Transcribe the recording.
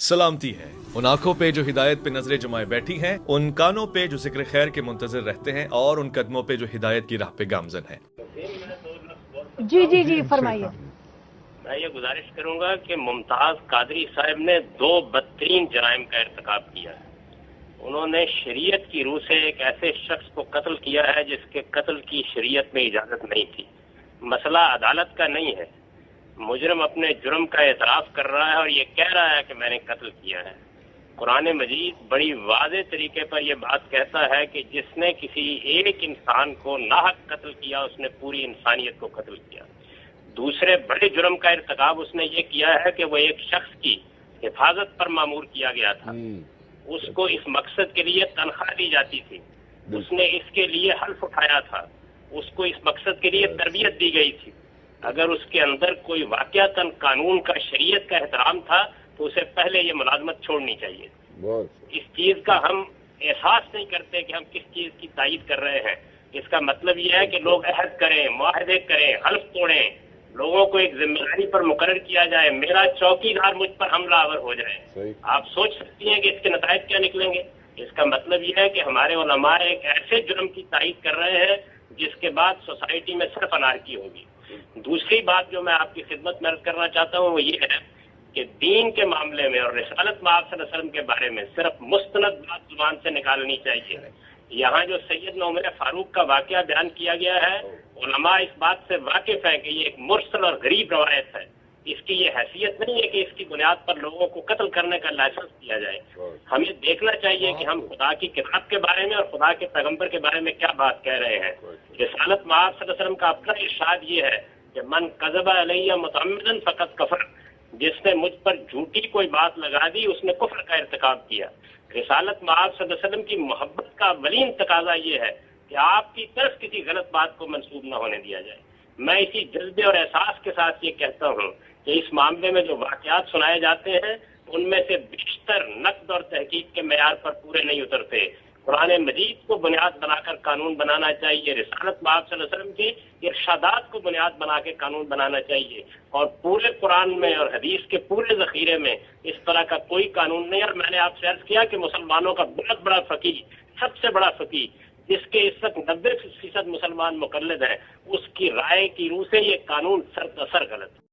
सलामती है उन आंखों पे जो हिदायत पे नजरें जमाए बैठी हैं, उन कानों पे जो जिक्र खैर के मुंतजर रहते हैं, और उन कदमों पे जो हिदायत की राह पे गामजन हैं। जी जी जी फरमाइए। मैं ये गुजारिश करूंगा कि मुमताज कादरी साहब ने दो बदतरीन जराइम का इर्तिकाब किया है। उन्होंने शरीयत की रूह से एक ऐसे शख्स को कत्ल किया है जिसके कत्ल की शरीयत में इजाजत नहीं थी। मसला अदालत का नहीं है। मुजरम अपने जुर्म का एतराफ कर रहा है और ये कह रहा है कि मैंने कत्ल किया है। कुरान मजीद बड़ी वाज़ेह तरीके पर यह बात कहता है कि जिसने किसी एक इंसान को नाहक कत्ल किया उसने पूरी इंसानियत को कत्ल किया। दूसरे बड़े जुर्म का इर्तिकाब उसने ये किया है कि वो एक शख्स की हिफाजत पर मामूर किया गया था। उसको इस मकसद के लिए तनख्वाह दी जाती थी, उसने इसके लिए हल्फ उठाया था, उसको इस मकसद के लिए तरबियत दी गई थी। अगर उसके अंदर कोई वाक़यातन कानून का, शरीयत का एहतराम था तो उसे पहले ये मुलाजमत छोड़नी चाहिए। इस चीज का हम एहसास नहीं करते कि हम किस चीज की तायीद कर रहे हैं। इसका मतलब यह है कि लोग अहद करें, मुआहदे करें, हल्फ तोड़ें, लोगों को एक जिम्मेदारी पर मुकर्रर किया जाए, मेरा चौकीदार मुझ पर हमलावर हो जाए। आप सोच सकती हैं कि इसके नतायज क्या निकलेंगे। इसका मतलब यह है कि हमारे उलमा एक ऐसे जुर्म की तायीद कर रहे हैं जिसके बाद सोसाइटी में सिर्फ अनारकी होगी। दूसरी बात जो मैं आपकी खिदमत में अर्ज करना चाहता हूँ वो ये है कि दीन के मामले में और रिसालत मआब सल्लल्लाहु अलैहि वसल्लम के बारे में सिर्फ मुस्तनद बात जुबान से निकालनी चाहिए। यहाँ जो सैयद उमर फारूक का वाकया बयान किया गया है, उलमा इस बात से वाकिफ है कि ये एक मुरसल और गरीब रवायत है। इसकी ये हैसियत नहीं है कि इसकी बुनियाद पर लोगों को कत्ल करने का लाइसेंस दिया जाए। हमें देखना चाहिए कि हम खुदा की किताब के बारे में और खुदा के पैगंबर के बारे में क्या बात कह रहे हैं। रिसालत मआब सल्लल्लाहु अलैहि वसल्लम का अपना इरशाद ये है कि मन कज़बा अलैया मुतअम्मिदन फ़क़द कफ़र, जिसने मुझ पर झूठी कोई बात लगा दी उसने कुफ्र का इर्तिकाब किया। रिसालत मआब सल्लल्लाहु अलैहि वसल्लम की मोहब्बत का अव्वलीन तकाजा ये है कि आपकी तरफ किसी गलत बात को मंसूब न होने दिया जाए। मैं इसी जज्बे और एहसास के साथ ये कहता हूँ कि इस मामले में जो वाक़यात सुनाए जाते हैं उनमें से बेशतर नक़्द और तहकीक के मेयार पर पूरे नहीं उतरते। कुरान मजीद को बुनियाद बनाकर कानून बनाना चाहिए, रिसालत मआब सल्लल्लाहु अलैहि वसल्लम के इरशादात को बुनियाद बना के कानून बनाना चाहिए। और पूरे कुरान में और हदीस के पूरे ज़ख़ीरे में इस तरह का कोई कानून नहीं। और मैंने आपसे अर्ज़ किया कि मुसलमानों का बहुत बड़ा फ़क़ीह, सबसे बड़ा फ़क़ीह जिसके इस वक्त 90% मुसलमान मुक़ल्लिद हैं, उसकी राय की रूह से ये कानून सरतसर गलत है।